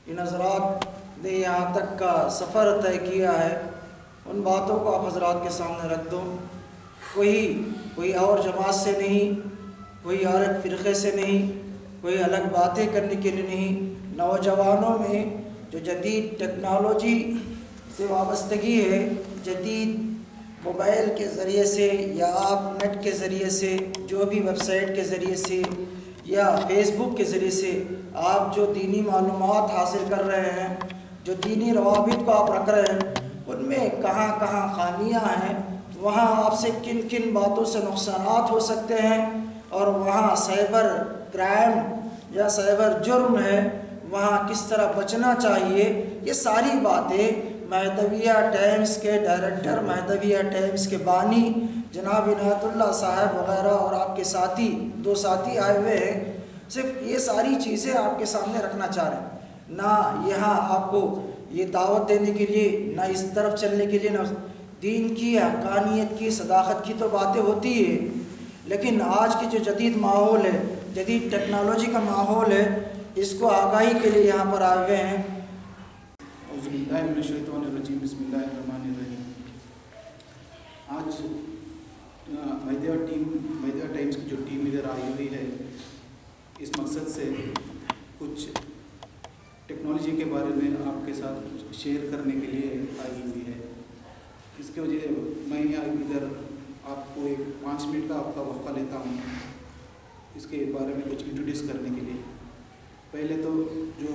इन हज़रात ने यहाँ तक का सफ़र तय किया है, उन बातों को आप हज़रात के सामने रख दो। कोई और जमात से नहीं, कोई अलग फ़िरक़े से नहीं, कोई अलग बातें करने के लिए नहीं। नौजवानों में जो जदीद टेक्नोलॉजी से वाबस्तगी है, जदीद मोबाइल के ज़रिए से या आप नेट के ज़रिए से, जो भी वेबसाइट के ज़रिए से या फेसबुक के ज़रिए से आप जो दीनी मालूमात हासिल कर रहे हैं, जो दीनी रवाबित को आप रख रहे हैं, उनमें कहाँ कहाँ खामियाँ हैं, वहाँ आपसे किन किन बातों से नुकसानात हो सकते हैं, और वहाँ साइबर क्राइम या साइबर जुर्म है, वहाँ किस तरह बचना चाहिए। ये सारी बातें महदविया टाइम्स के डायरेक्टर, महदविया टाइम्स के बानी जनाब इनायतुल्लाह साहब वग़ैरह और आपके साथी, 2 साथी आए हुए हैं, सिर्फ ये सारी चीज़ें आपके सामने रखना चाह रहे हैं। ना यहाँ आपको ये दावत देने के लिए, ना इस तरफ चलने के लिए, ना दीन की, हक़ानियत की, सदाक़त की तो बातें होती है, लेकिन आज की जो जदीद माहौल है, जदीद टेक्नोलॉजी का माहौल है, इसको आगाही के लिए यहाँ पर आए हुए हैं। आज मैदिया टाइम्स की जो टीम इधर आई हुई है, इस मकसद से कुछ टेक्नोलॉजी के बारे में आपके साथ कुछ शेयर करने के लिए आई हुई है। इसके वजह मैं इधर आपको एक 5 मिनट का आपका वक़्फ़ा लेता हूँ इसके बारे में कुछ इंट्रोड्यूस करने के लिए। पहले तो जो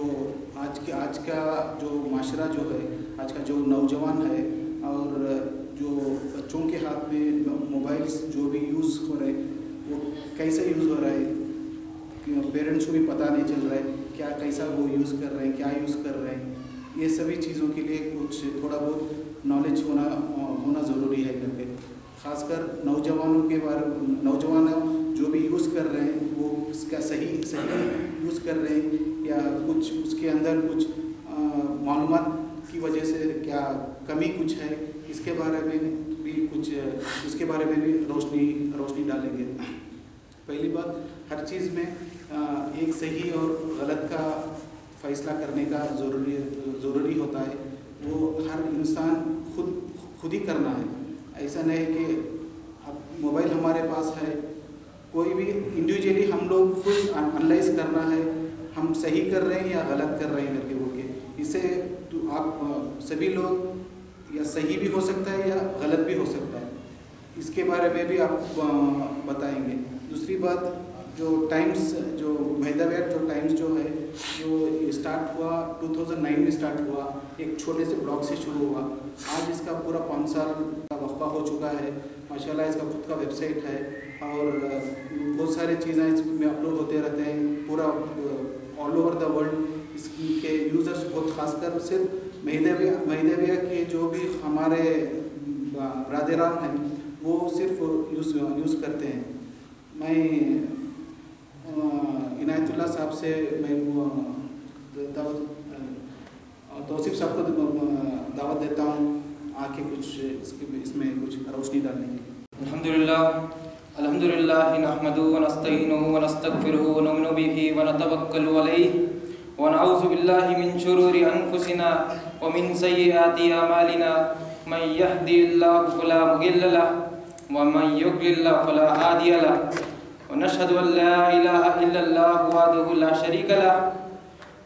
आज का जो माशरा जो है, आज का जो नौजवान है और जो बच्चों के हाथ में मोबाइल्स जो भी यूज़ हो रहे वो कैसे यूज़ हो रहा है, पेरेंट्स को भी पता नहीं चल रहा है क्या कैसा वो यूज़ कर रहे हैं, क्या यूज़ कर रहे हैं। ये सभी चीज़ों के लिए कुछ थोड़ा बहुत नॉलेज होना ज़रूरी है करके, ख़ासकर नौजवानों के बारे में। नौजवान जो भी यूज़ कर रहे हैं वो इसका सही यूज़ कर रहे हैं या कुछ उसके अंदर कुछ मालूमात की वजह से क्या कमी कुछ है, इसके बारे में भी उसके बारे में भी रोशनी डालेंगे। पहली बात, हर चीज़ में एक सही और गलत का फ़ैसला करने का ज़रूरी होता है। वो हर इंसान खुद ही करना है। ऐसा नहीं कि अब मोबाइल हमारे पास है, कोई भी इंडिविजुअली हम लोग खुद एनालाइज करना है, हम सही कर रहे हैं या गलत कर रहे हैं करके बोल के। इससे तो आप सभी लोग या सही भी हो सकता है या गलत भी हो सकता है, इसके बारे में भी आप बताएंगे। दूसरी बात, जो टाइम्स जो मैदिया जो टाइम्स जो है, जो स्टार्ट हुआ 2009 में स्टार्ट हुआ, एक छोटे से ब्लॉग से शुरू हुआ। आज इसका पूरा 5 साल का वक्फा हो चुका है। माशाल्लाह इसका खुद का वेबसाइट है और बहुत सारी चीज़ें इसमें अपलोड होते रहते हैं। पूरा ऑल ओवर द वर्ल्ड इसके यूज़र्स, बहुत खासकर सिर्फ मैदिया के जो भी हमारे ब्रादरान हैं वो सिर्फ यूज़ करते हैं। मैं इनायतुल्लाह साहब से मैं तौसीफ साहब को दावत देता हूँ आके कुछ इसमें कुछ रोशनी डालने की। अल्हम्दुलिल्लाह नहमदुहु व नस्तईनुहु व नस्तगफिरुहु व नु'मिनु बिही व नतवक्कलु अलैहि व नऊज़ु बिल्लाहि मिन शुरूरि अनफुसिना व मिन सय्यिआति अमालिना। मन यहदिहिल्लाहु फला मुदिल्ल लहु व मन युद्लिल फला हादिय लहु। व नशहदु अन ला इलाहा इल्लल्लाहु वहदहु ला शरीका लहु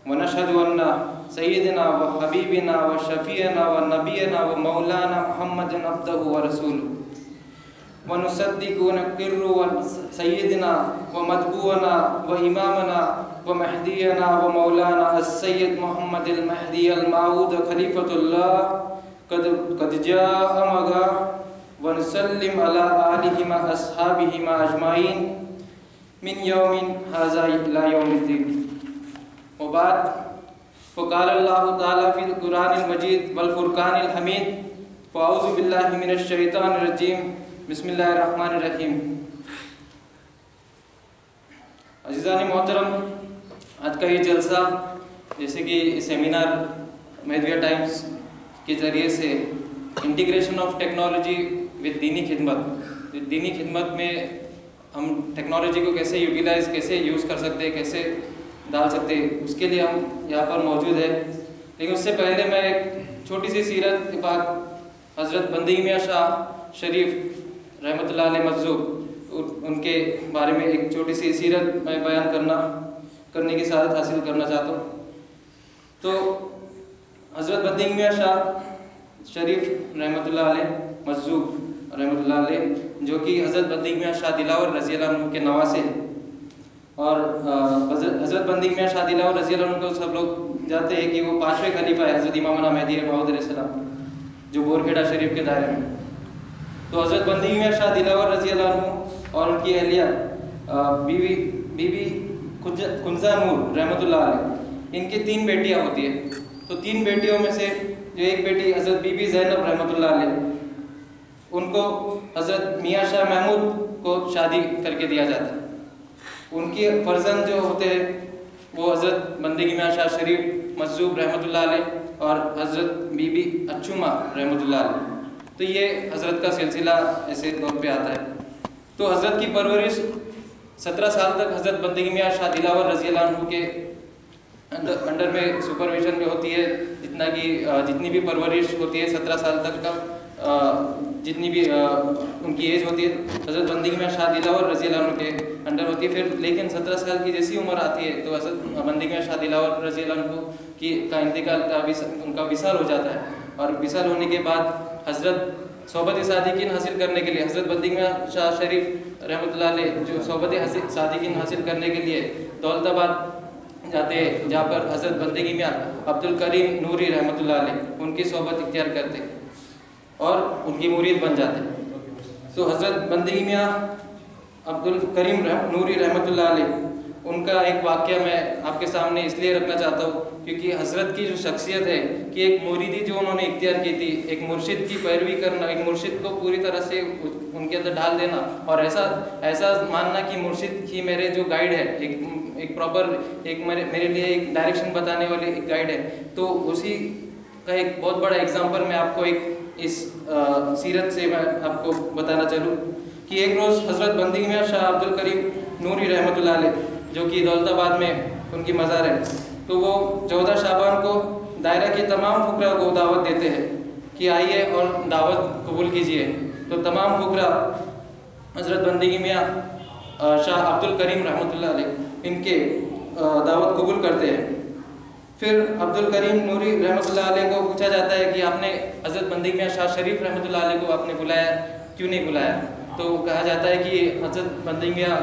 व नशहदु अन्ना सय्यिदना व हबीबना व शफीअना व नबियना व मौलाना मुहम्मदन अब्दुहु व रसूलुहु। व नुसद्दिक़ु व नक़िर्रु व सय्यिदना व मतबूअना व इमामना व महदियना व मौलाना अस्सय्यद मुहम्मदिल महदी अल माऊद खलीफतुल्लाह क़द जाअ मगा व नसल्लिम अला आलिहि व अस्हाबिहि अजमाइन मिन यौमिन हाज़ा इला यौमिद्दीन। व बाद फ़क़ाल अल्लाहु तआला फ़िल क़ुरानिल मजीद वल फ़ुरक़ानिल हमीद। फ़अऊज़ु बिल्लाहि मिनश शैतानिर रजीम। बिस्मिल्लाहिर्रहमानिर्रहीम। अज़ीज़ान मोहतरम, आज का ये जलसा, जैसे कि सेमिनार मैदिया टाइम्स के ज़रिए से इंटीग्रेशन ऑफ टेक्नोलॉजी विद दीनी खिदमत में हम टेक्नोलॉजी को कैसे यूटिलाइज़, कैसे यूज़ कर सकते हैं, कैसे डाल सकते, उसके लिए हम यहाँ पर मौजूद है। लेकिन उससे पहले मैं एक छोटी सी सीरत के बाद हज़रत बंदगी मियाँ शाह शरीफ रहमतुल्लाह अलैह मज़्ज़ूब उनके बारे में एक छोटी सी सीरत मैं बयान करने की सआदत हासिल करना चाहता हूँ। तो हज़रत बंदगी मियाँ शाह शरीफ रहमतुल्लाह अलैह मज़्ज़ूब रहमतुल्लाह अलैह, जो कि हज़रत बंदगी मियाँ शाह दिलावर रज़ी अल्लाह अन्हु के नवासे हैं। और हज़रत बंदगी मियाँ शाह दिलावर रज़ी अल्लाह अन्हु को सब लोग जानते हैं कि वो 5वें खलीफा है हज़रत इमाम मेहदी मऊऊद अलैहिस्सलाम, जो बोरखेड़ा शरीफ के दायरे में। तो हज़रत बंदगी मियाँ शाह दिलावर रज़ी अल्लाह अन्हु और उनकी अहलिया बीबी कुंजा नूर रहमतुल्लाह अलैह, इनकी 3 बेटियाँ होती है। तो 3 बेटियों में से जो एक बेटी हज़रत बीबी ज़ैनब रहमतुल्लाह अलैह, उनको हज़रत मियाँ शाह महमूद को शादी करके दिया जाता है। उनके फर्जंद जो होते हैं वो हज़रत बंदगी मियाँ शाह शरीफ मज़्ज़ूब रहमतुल्लाह अलैह और हज़रत बीबी अच्छुमा रहमतुल्लाह अलैह। तो ये हज़रत का सिलसिला ऐसे दौर पे आता है। तो हज़रत की परवरिश 17 साल तक हज़रत बंदगी मियाँ शाह दिलावर रज़ी अल्लाह अन्हु के अंडर में सुपरविजन में होती है। जितनी भी परवरिश होती है 17 साल तक का जितनी भी उनकी एज होती है हज़रत बंदगी मियाँ शाह दिलावर रज़ी अल्लाह अन्हु के अंडर होती है। फिर लेकिन 17 साल की जैसी उम्र आती है तो हज़रत बंदगी मियाँ शाह दिलावर रज़ी अल्लाह अन्हु का इंतकाल उनका विसाल हो जाता है। और विसाल होने के बाद हज़रत सोबत सादिकीन हासिल करने के लिए हज़रत बंदगी मियाँ शाह शरीफ रहमतुल्लाह अलैह जो सोबत सादिकीन हासिल करने के लिए दौलताबाद जाते हैं, जहाँ पर हज़रत बंदगी मियाँ अब्दुल करीम नूरी रहमतुल्लाह अलैह उनकी सोबत इख्तियार करते और उनकी मुरीद बन जाते। तो हज़रत बंदगी मियाँ अब्दुल करीम नूरी रहमतुल्लाह अलैह उनका एक वाक़या मैं आपके सामने इसलिए रखना चाहता हूँ क्योंकि हज़रत की जो शख्सियत है कि एक मुरीदी जो उन्होंने इख्तियार की थी, एक मुर्शिद की पैरवी करना, एक मुर्शिद को पूरी तरह से उनके अंदर ढाल देना और ऐसा मानना कि मुर्शिद ही मेरे जो गाइड है, एक प्रॉपर एक मेरे लिए एक डायरेक्शन बताने वाले एक गाइड है। तो उसी का एक बहुत बड़ा एग्जाम्पल मैं आपको इस सीरत से मैं आपको बताना चलूँ कि एक रोज़ हज़रत बंदगी मियाँ शाह अब्दुल करीम नूरी रहमतुल्लाह अलैह जो कि दौलताबाद में उनकी मज़ार है, तो वो 14 शाबान को दायरा के तमाम फुकरा को दावत देते हैं कि आइए और दावत कबूल कीजिए। तो तमाम फुकरा हज़रत बंदगी मियाँ शाह अब्दुल करीम रहमतुल्लाह अलैह इनके दावत कबूल करते हैं। फिर अब्दुल करीम नूरी रहमतुल्लाह अलैह को पूछा जाता है कि आपने हज़रत बंदगी मियाँ शाह शरीफ रहमतुल्लाह अलैह को आपने बुलाया, क्यों नहीं बुलाया? तो कहा जाता है कि हज़रत बंदगी मियाँ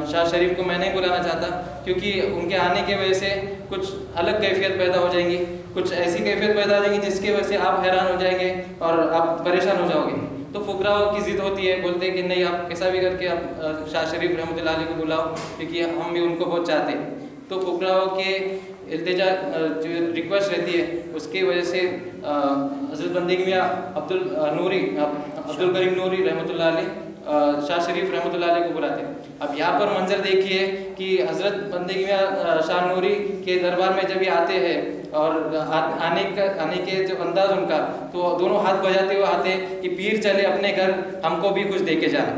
शाह शरीफ को मैं नहीं बुलाना चाहता क्योंकि उनके आने की वजह से कुछ अलग कैफियत पैदा हो जाएंगी, कुछ ऐसी कैफियत पैदा हो जाएगी जिसकी वजह से आप हैरान हो जाएंगे और आप परेशान हो जाओगे। तो फुकराओं की ज़िद होती है, बोलते हैं कि नहीं आप कैसा भी करके आप शाह शरीफ रहमतुल्लाह अलैह को बुलाओ क्योंकि हम भी उनको बहुत चाहते हैं। तो फुकराओं के इल्तिजा जो रिक्वेस्ट रहती है उसकी वजह से हज़रत बंदगी मियाँ अब्दुल करीम नूरी रहमतुल्लाह अलैह शाह शरीफ रहमतुल्लाह अलैह को बुलाते हैं। अब यहाँ पर मंजर देखिए कि हज़रत बंदगी मियाँ शाह नूरी के दरबार में जब ये आते हैं और आने के जो अंदाज उनका, तो दोनों हाथ बजाते हुए आते हैं कि पीर चले अपने घर हमको भी कुछ दे के जाना,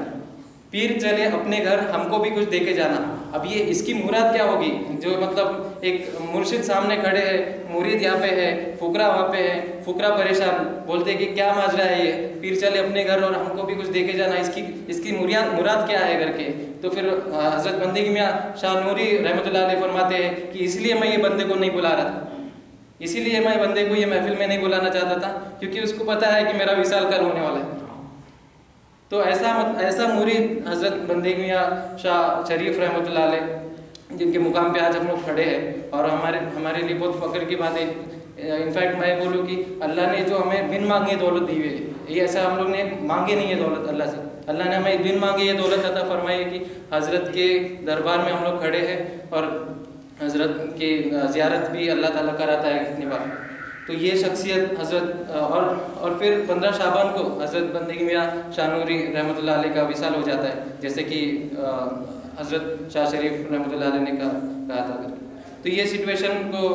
पीर चले अपने घर हमको भी कुछ दे के जाना। अब ये इसकी मुराद क्या होगी? जो मतलब एक मुर्शिद सामने खड़े हैं, मुरीद यहाँ पे है, फुकरा वहाँ पे है, फुकरा परेशान, बोलते हैं कि क्या माजरा है ये, पीर चले अपने घर और हमको भी कुछ दे के जाना, इसकी मुराद क्या है करके। तो फिर हज़रत बंदगी मियाँ शाह नूरी रहमतुल्लाह अलैह फरमाते हैं कि इसलिए मैं ये बंदे को नहीं बुला रहा था, इसीलिए मैं बंदे को ये महफिल में नहीं बुलाना चाहता था क्योंकि उसको पता है कि मेरा विसाल कल होने वाला है। तो ऐसा मुरीद हज़रत बंदगी मियाँ शाह शरीफ रहमतुल्लाह अलैह जिनके मुकाम पे आज हम लोग खड़े हैं और हमारे लिए बहुत फ़ख्र की बात है। इनफैक्ट मैं बोलूँ कि अल्लाह ने जो हमें बिन मांगे दौलत दी हुई है, ये ऐसा हम लोग ने मांगे नहीं है दौलत अल्लाह से, अल्लाह ने हमें बिन मांगे ये दौलत अता फरमाई है कि हज़रत के दरबार में हम लोग खड़े हैं और हज़रत की ज़ियारत भी अल्लाह ताला कराता है कितनी बार। तो ये शख्सियत हज़रत और फिर 15 शाबान को हज़रत बंदगी मियाँ शाह नूरी रहमतुल्लाह अलैह का विसाल हो जाता है, जैसे कि हज़रत शाह शरीफ रहमतुल्लाह अलैह ने कहा था। तो ये सिचुएशन को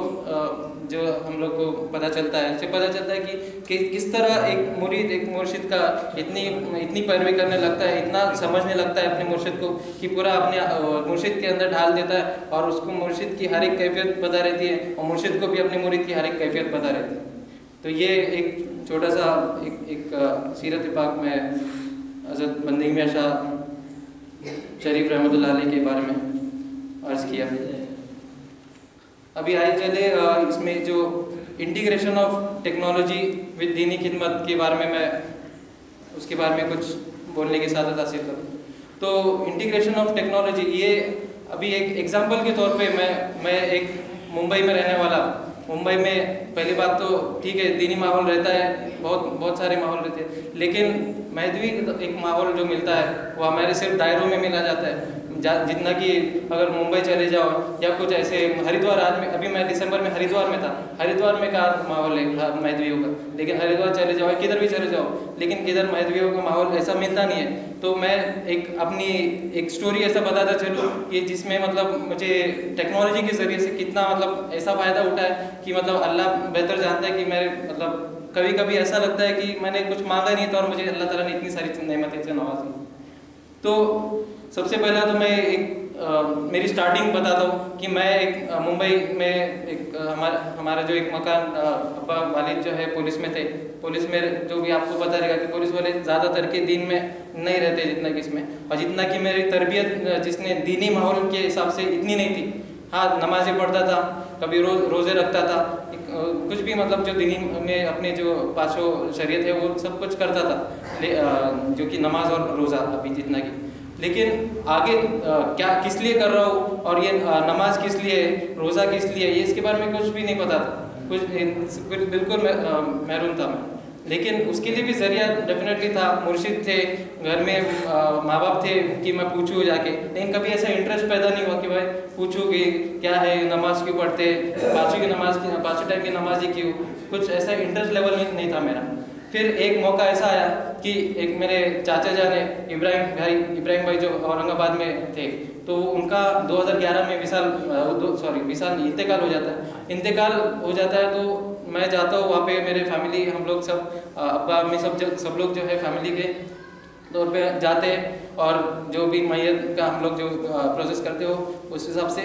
जो हम लोग को पता चलता है, इससे पता चलता है कि किस तरह एक मुरीद एक मुर्शिद का इतनी पैरवी करने लगता है, इतना समझने लगता है अपने मुर्शिद को कि पूरा अपने मुर्शिद के अंदर ढाल देता है, और उसको मुर्शिद की हर एक कैफियत पता रहती है, और मुर्शिद को भी अपने मुरीद की हर एक कैफियत पता रहती है। तो ये एक छोटा सा एक सीरत पाक में हज़रत बंदगी मियां शाह शरीफ रहमतुल्लाह अलैह के बारे में अर्ज़ किया। अभी आइए चले इसमें जो इंटीग्रेशन ऑफ टेक्नोलॉजी विद दीनी खिदमत के बारे में मैं उसके बारे में कुछ बोलने की सादत हासिल करूँ। तो इंटीग्रेशन ऑफ टेक्नोलॉजी, ये अभी एक एग्जांपल के तौर पे मैं एक मुंबई में रहने वाला, मुंबई में पहली बात तो ठीक है दीनी माहौल रहता है, बहुत सारे माहौल रहते हैं, लेकिन महदवी एक माहौल जो मिलता है वो हमारे सिर्फ दायरों में मिला जाता है। जितना कि अगर मुंबई चले जाओ या कुछ ऐसे हरिद्वार, अभी मैं दिसंबर में हरिद्वार में था, हरिद्वार में का माहौल है महदवियों का, लेकिन हरिद्वार चले जाओ किधर भी चले जाओ, लेकिन किधर महदवियों का माहौल ऐसा मिलता नहीं है। तो मैं अपनी एक स्टोरी ऐसा बताता चलूँ कि जिसमें मतलब मुझे टेक्नोलॉजी के ज़रिए से कितना मतलब ऐसा फ़ायदा उठा है कि मतलब अल्लाह बेहतर जानता है कि मेरे मतलब कभी कभी ऐसा लगता है कि मैंने कुछ मांगा नहीं था और मुझे अल्लाह ताला ने इतनी सारी नेमतें से नवाजी। तो सबसे पहला तो मैं मेरी स्टार्टिंग बताता हूँ कि मैं एक मुंबई में एक हमारा जो एक मकान, अब्बा वालिद जो है पुलिस में थे, पुलिस में जो भी आपको पता रहेगा कि पुलिस वाले ज़्यादातर के दिन में नहीं रहते जितना कि इसमें, और जितना कि मेरी तरबियत जिसने दीनी माहौल के हिसाब से इतनी नहीं थी। हाँ, नमाज़ें पढ़ता था, कभी रोज़े रखता था, कुछ भी मतलब जो दीनी में अपने जो पाँचों शरीयत है वो सब कुछ करता था, जो कि नमाज और रोज़ा अभी जितना कि, लेकिन आगे क्या किस लिए कर रहा हूँ और ये नमाज किस लिए है, रोज़ा किस लिए है, ये इसके बारे में कुछ भी नहीं पता था, कुछ बिल्कुल महरूम था मैं। लेकिन उसके लिए भी ज़रिया डेफिनेटली था, मुर्शिद थे, घर में माँ बाप थे कि मैं पूछूँ जाके, लेकिन कभी ऐसा इंटरेस्ट पैदा नहीं हुआ कि भाई पूछूँ कि क्या है, नमाज क्यों पढ़ते, पाँचों टाइम की नमाज ही क्यों, कुछ ऐसा इंटरेस्ट लेवल में नहीं था मेरा। फिर एक मौका ऐसा आया कि एक मेरे चाचा जान है इब्राहिम भाई जो औरंगाबाद में थे, तो उनका 2011 में विशाल इंतकाल हो जाता है। तो मैं जाता हूँ वहाँ पे, मेरे फैमिली हम लोग सब अब्बा अम्मी सब लोग जो है फैमिली के तौर पे जाते हैं, और जो भी मैयत का हम लोग जो प्रोसेस करते हो उस हिसाब से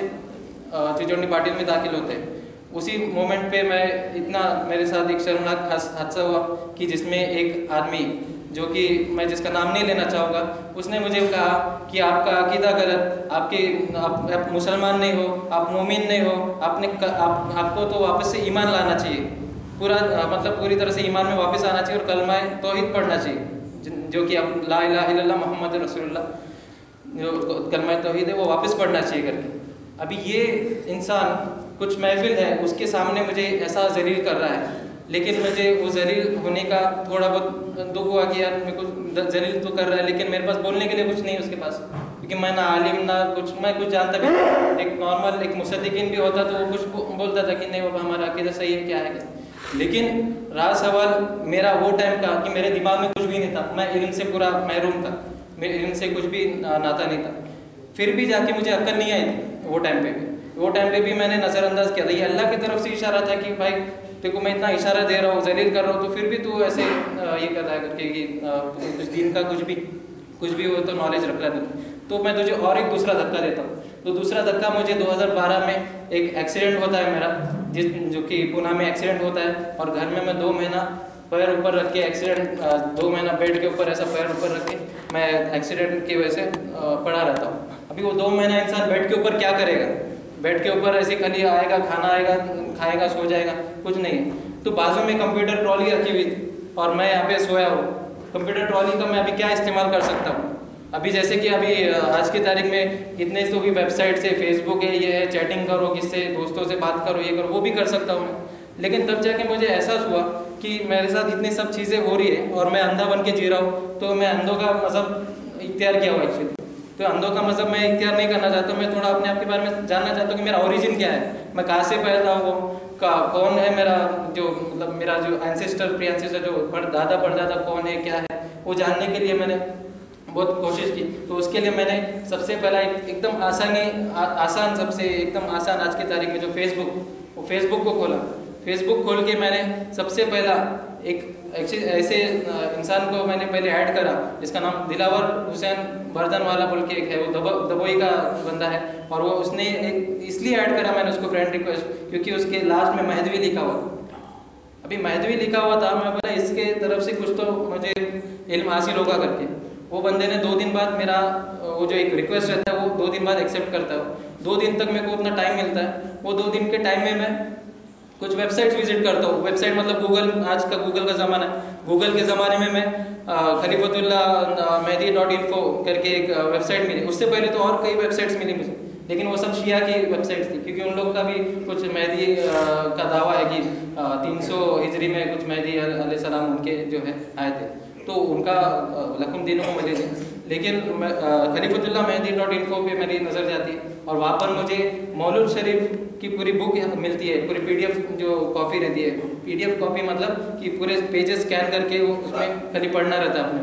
चिचोंडी पाटिल में दाखिल होते हैं। उसी मोमेंट पे मेरे साथ एक शर्मनाक हादसा हुआ कि जिसमें एक आदमी, जो कि मैं जिसका नाम नहीं लेना चाहूँगा, उसने मुझे कहा कि आपका अकीदा गलत, आप मुसलमान नहीं हो, आप मोमिन नहीं हो, आपको तो वापस से ईमान लाना चाहिए, पूरी तरह से ईमान में वापस आना चाहिए और कलमा तौहीद पढ़ना चाहिए, जो कि अब ला इलाहा इल्लल्लाह मोहम्मद रसूलुल्लाह जो कलमा तौहीद है वो वापस पढ़ना चाहिए करके। अभी ये इंसान कुछ महफिल है उसके सामने मुझे ऐसा जलील कर रहा है, लेकिन मुझे वो जलील होने का थोड़ा बहुत दुख हुआ कि यार मेरे को जलील तो कर रहा है, लेकिन मेरे पास बोलने के लिए कुछ नहीं है उसके पास, क्योंकि मैं ना आलिम ना मैं कुछ जानता भी नहीं। एक नॉर्मल एक मुसद्दिकीन भी होता तो वो कुछ बोलता था कि नहीं बाबा हमारा अकीदा सही है, क्या है, लेकिन रहा सवाल मेरा वो टाइम का कि मेरे दिमाग में कुछ भी नहीं था, मैं इल्म से पूरा महरूम था, मेरे इल्म से कुछ भी नाता नहीं था। फिर भी जाके मुझे अक्ल नहीं आई थी वो टाइम पे भी मैंने नज़रअंदाज किया था। ये अल्लाह की तरफ से इशारा था कि भाई देखो मैं इतना इशारा दे रहा हूँ, जलील कर रहा हूँ, तो फिर भी तू ऐसे ये कर रहा है करके कि कुछ दिन का कुछ भी हो तो नॉलेज रख रहा है, तो मैं तुझे और एक दूसरा धक्का देता हूँ। तो दूसरा धक्का मुझे 2012 में एक एक्सीडेंट होता है मेरा, जो कि पुणे में एक्सीडेंट होता है, और घर में मैं 2 महीना पैर ऊपर रख के 2 महीना बेड के ऊपर ऐसा पैर ऊपर रख के मैं एक्सीडेंट की वजह से पड़ा रहता हूँ। अभी वो 2 महीना इंसान बेड के ऊपर क्या करेगा, बेड के ऊपर ऐसे खाली आएगा, खाना आएगा, खाएगा, सो जाएगा, कुछ नहीं है। तो बाजू में कंप्यूटर ट्रॉली रखी हुई थी और मैं यहाँ पे सोया हूँ। कंप्यूटर ट्रॉली का मैं अभी क्या इस्तेमाल कर सकता हूँ? अभी जैसे कि अभी आज की तारीख में इतने तो भी वेबसाइट से, फेसबुक है, ये है, चैटिंग करो, किससे दोस्तों से बात करो, ये करो, वो भी कर सकता हूँ मैं। लेकिन तब जाके मुझे एहसास हुआ कि मेरे साथ इतनी सब चीज़ें हो रही है और मैं अंधा बन के जी रहा हूँ। तो मैं अंधों का मज़हब इख्तियार किया हुआ एक्चुअली। तो अंधों का मज़हब मैं इख्तियार नहीं करना चाहता, मैं थोड़ा अपने आप के बारे में जानना चाहता हूँ कि मेरा ओरिजिन क्या है, मैं कहाँ से पैदा हुआ, कौन है मेरा जो एंसेस्टर, प्री एंसेस्टर, जो दादा परदादा कौन है, क्या है, वो जानने के लिए मैंने बहुत कोशिश की। तो उसके लिए मैंने सबसे पहला एकदम आसान सबसे एकदम आसान आज की तारीख में जो फेसबुक को खोला। फेसबुक खोल के मैंने सबसे पहला एक ऐसे इंसान को मैंने पहले ऐड करा जिसका नाम दिलावर हुसैन बर्दन वाला बोल के एक है, वो दबोई का बंदा है। और वो उसने एक इसलिए ऐड करा मैंने उसको फ्रेंड रिक्वेस्ट, क्योंकि उसके लास्ट में महदवी लिखा हुआ। अभी महदवी लिखा हुआ था, मैं बोला इसके तरफ से कुछ तो मुझे इल्म हासिल होगा करके। वो बंदे ने 2 दिन बाद मेरा वो जो एक रिक्वेस्ट रहता है वो 2 दिन बाद एक्सेप्ट करता है। 2 दिन तक मेरे को उतना टाइम मिलता है। वो 2 दिन के टाइम में मैं कुछ वेबसाइट्स विजिट करता हूँ। वेबसाइट मतलब गूगल, आज का गूगल का ज़माना है। गूगल के ज़माने में मैं खलीफतुल्लाह-महदी.info करके एक वेबसाइट मिली। उससे पहले तो और कई वेबसाइट्स मिली मुझे, लेकिन वो सब शिया की वेबसाइट्स थी, क्योंकि उन लोग का भी कुछ महदी का दावा है कि 300 हिजरी में कुछ महदी अलैहिस्सलाम उनके जो है आए थे, तो उनका लकुम दीनुकुम वली दीन। लेकिन खलीफतुल्लाह-महदी.info पे मेरी नज़र जाती है और वहाँ पर मुझे मौलूद शरीफ की पूरी बुक मिलती है, पूरी PDF जो कॉपी रहती है। PDF कॉपी मतलब कि पूरे पेजेस स्कैन करके वो उसमें खाली पढ़ना रहता है अपने,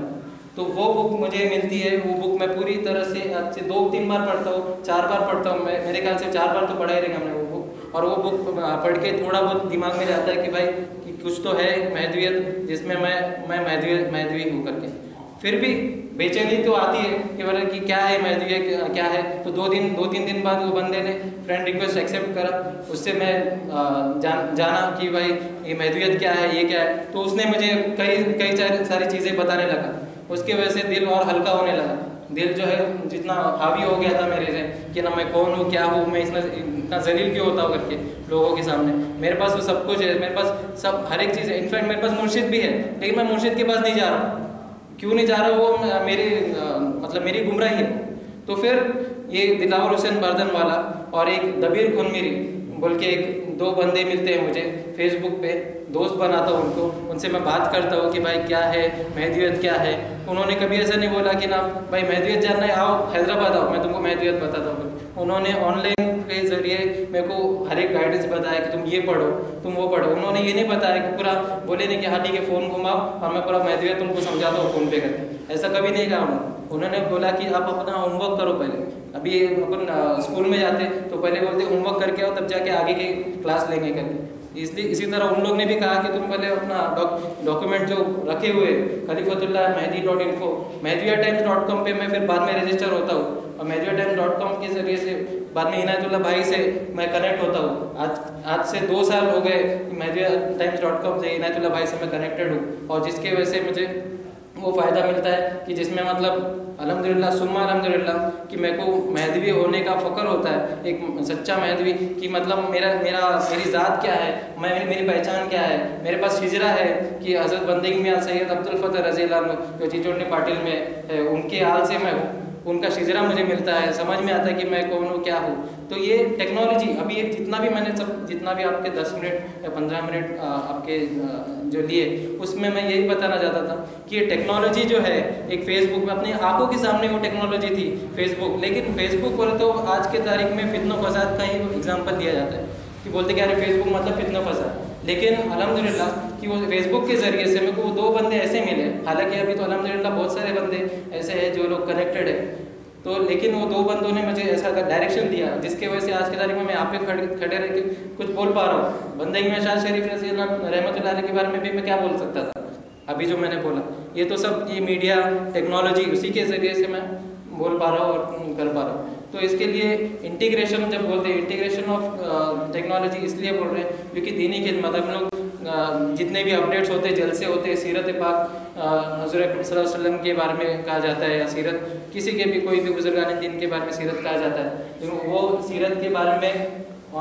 तो वो बुक मुझे मिलती है। वो बुक मैं पूरी तरह से आज से 2-3 बार पढ़ता हूँ, 4 बार पढ़ता हूँ। मेरे ख्याल से 4 बार तो पढ़ा ही रहेगा हमने वो बुक। और वो बुक पढ़ के थोड़ा बहुत दिमाग में जाता है कि भाई कि कुछ तो है महदवियत जिसमें मैं महदवी हूँ करके। फिर भी बेचैनी तो आती है कि बोले कि क्या है महदवियत क्या है। तो 2-3 दिन बाद वो बंदे ने फ्रेंड रिक्वेस्ट एक्सेप्ट करा। उससे मैं जाना कि भाई ये महदवियत क्या है, ये क्या है। तो उसने मुझे कई सारी चीज़ें बताने लगा। उसकी वजह से दिल और हल्का होने लगा। दिल जो है जितना हावी हो गया था मेरे से कि ना मैं कौन हूँ, क्या हूँ, मैं इतना जलील क्यों होता हूँ करके लोगों के सामने। मेरे पास तो सब कुछ है, मेरे पास सब हर एक चीज़ है। इनफैक्ट मेरे पास मुर्शिद भी है, लेकिन मैं मुर्शिद के पास नहीं जा रहा। क्यों नहीं जा रहा, वो मेरी गुमराही है। तो फिर ये दिलावर हुसैन बर्दन वाला और एक दबीर खुनमीरी बोल के एक 2 बंदे मिलते हैं मुझे फेसबुक पे, दोस्त बनाता हूँ उनको, उनसे मैं बात करता हूँ कि भाई क्या है महदवियत क्या है। उन्होंने कभी ऐसा नहीं बोला कि ना भाई महदवियत जानना है आओ हैदराबाद आओ मैं तुमको महदवियत बताता हूँ। उन्होंने ऑनलाइन के ज़रिए मेरे को हर एक गाइडेंस बताया कि तुम ये पढ़ो, तुम वो पढ़ो। उन्होंने ये नहीं बताया कि पूरा बोले नहीं कि हाँ ठीक है फ़ोन घुमाओ और मैं पूरा महदवियत तुमको समझाता हूँ फ़ोन पे करके, ऐसा कभी नहीं कहा उन्होंने बोला कि आप अपना होमवर्क करो पहले। अभी अपन स्कूल में जाते तो पहले बोलते होमवर्क करके आओ तब जाके आगे की क्लास लेंगे करके। इसलिए इसी तरह उन लोग ने भी कहा कि तुम पहले अपना डॉक्यूमेंट जो रखे हुए खलीफतुल्लाह-महदी.info महदियाटाइम्स.com पे मैं फिर बाद में रजिस्टर होता हूँ और महदियाटाइम्स.com के ज़रिए से बाद में इनायतुल्लाह भाई से मैं कनेक्ट होता हूँ। आज से 2 साल हो गए महदियाटाइम्स.com से इनायतुल्लाह भाई से मैं कनेक्टेड हूँ और जिसके वजह से मुझे वो फ़ायदा मिलता है कि जिसमें मतलब अल्हम्दुलिल्लाह सुम्मा अल्हम्दुलिल्लाह कि मेरे को महदवी होने का फ़ख्र होता है, एक सच्चा महदवी कि मतलब मेरी ज़ात क्या है, मेरी पहचान क्या है। मेरे पास हिजरा है कि हज़रत बंदगी मियां सैयद अब्दुल फ़तह रज़ी अल्लाह अन्हु जो चिचोड़नी पाटिल में है उनके हाल से मैं हूँ, उनका शिजरा मुझे मिलता है, समझ में आता है कि मैं कौन हूँ क्या हूँ। तो ये टेक्नोलॉजी अभी ये जितना भी आपके 10 मिनट या 15 मिनट आपके जो लिए उसमें मैं यही बताना चाहता था कि ये टेक्नोलॉजी जो है एक फ़ेसबुक में अपनी आंखों के सामने वो टेक्नोलॉजी थी फेसबुक, लेकिन फेसबुक पर तो आज के तारीख में फितना फसाद का ही एग्जाम्पल दिया जाता है कि बोलते कि अरे फेसबुक मतलब फितना फसाद। लेकिन अल्हम्दुलिल्लाह कि वो फेसबुक के ज़रिए से मेरे को वो 2 बंदे ऐसे मिले, हालांकि अभी तो अल्हम्दुलिल्लाह बहुत सारे बंदे ऐसे हैं जो लोग कनेक्टेड है, तो लेकिन वो 2 बंदों ने मुझे ऐसा डायरेक्शन दिया जिसके वजह से आज के तारीख में मैं यहाँ पे खड़े रह के कुछ बोल पा रहा हूँ। बंदगी में शाह शरीफ रज़ी अल्लाह रहमतुल्लाह अलैह के बारे में भी मैं क्या बोल सकता था अभी जो मैंने बोला। ये तो सब ये मीडिया टेक्नोलॉजी उसी के ज़रिए से मैं बोल पा रहा हूँ और कर पा रहा हूँ। तो इसके लिए इंटीग्रेशन जब बोलते हैं इंटीग्रेशन ऑफ टेक्नोलॉजी इसलिए बोल रहे हैं क्योंकि दीनी खिदमत हम लोग जितने भी अपडेट्स होते हैं जलसे होते हैं, सीरत पाक हज़रत सल्लल्लाहु अलैहि वसल्लम के बारे में कहा जाता है या सीरत किसी के भी कोई भी बुजुर्गान दीन के बारे में सीरत कहा जाता है, तो वो सीरत के बारे में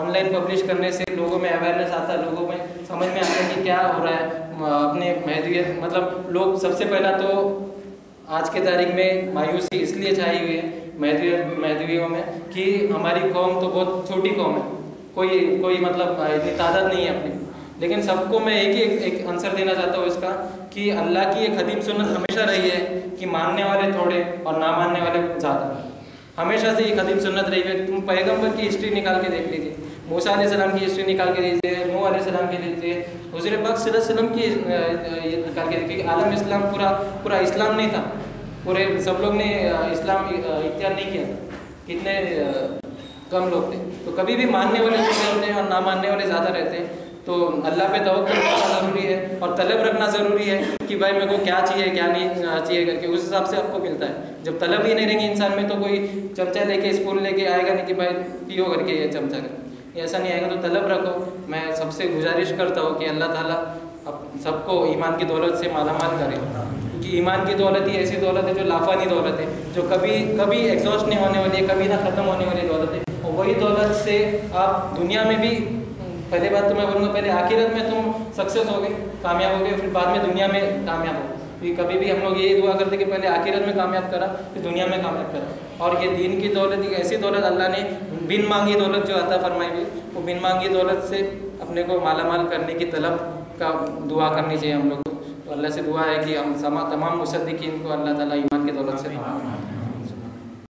ऑनलाइन पब्लिश करने से लोगों में अवेयरनेस आता है, लोगों में समझ में आता है कि क्या हो रहा है अपने महदवियत। मतलब लोग सबसे पहला तो आज के तारीख में मायूसी इसलिए छाई हुई है महदवियों में कि हमारी कौम तो बहुत छोटी कौम है, कोई मतलब इतनी तादाद नहीं है अपनी। लेकिन सबको मैं एक आंसर देना चाहता हूँ इसका कि अल्लाह की एक कदीम सुन्नत हमेशा रही है कि मानने वाले थोड़े और ना मानने वाले ज़्यादा। हमेशा से ये कदीम सुन्नत रही है। तुम पैगम्बर की हिस्ट्री निकाल के देख लीजिए, मूसा अलैहिस्सलाम की हिस्ट्री निकाल के दीजिए, नूह अलैहिस्सलाम की लीजिए, हुज़ूर पाक सल्लल्लाहु अलैहि वसल्लम की ये निकाल के देखिए। आलम इस्लाम पूरा इस्लाम नहीं था, पूरे सब लोग ने इस्लाम इख्तियार नहीं किया था, कितने कम लोग थे। तो कभी भी मानने वाले छोटे होते हैं और ना मानने वाले ज़्यादा रहते हैं। तो अल्लाह पे तवक्कुल करना ज़रूरी है और तलब रखना ज़रूरी है कि भाई मेरे को क्या चाहिए क्या नहीं चाहिए करके, उस हिसाब से आपको मिलता है। जब तलब ही नहीं रहेगी इंसान में तो कोई चमचा लेके स्पून लेके आएगा नहीं कि भाई पियो करके ये चमचा कर, ऐसा नहीं आएगा। तो तलब रखो। मैं सबसे गुजारिश करता हूँ कि अल्लाह ताला सबको ईमान की दौलत से मालामाल करे, क्योंकि ईमान की दौलत ही ऐसी दौलत है जो लाफानी दौलत है, जो कभी कभी एग्जॉस्ट नहीं होने वाली है, कभी ना ख़त्म होने वाली दौलत है। और वही दौलत से आप दुनिया में भी, पहले बात तो मैं बोलूँगा, पहले आखिरत में तुम सक्सेस हो गए, कामयाब हो गए, फिर बाद में दुनिया में कामयाब हो। क्योंकि कभी भी हम लोग यही दुआ करते कि पहले आखिरत में कामयाब करा, फिर दुनिया में कामयाब करा। और ये दीन की दौलत, एक ऐसी दौलत अल्लाह ने बिन मांगी दौलत जो अता फरमाई हुई, वो बिन मांगी दौलत से अपने को मालामाल करने की तलब का दुआ करनी चाहिए हम लोग को। तो अल्लाह से दुआ है कि हम तमाम मुसद्दिकीन को अल्लाह ताला ईमान की दौलत से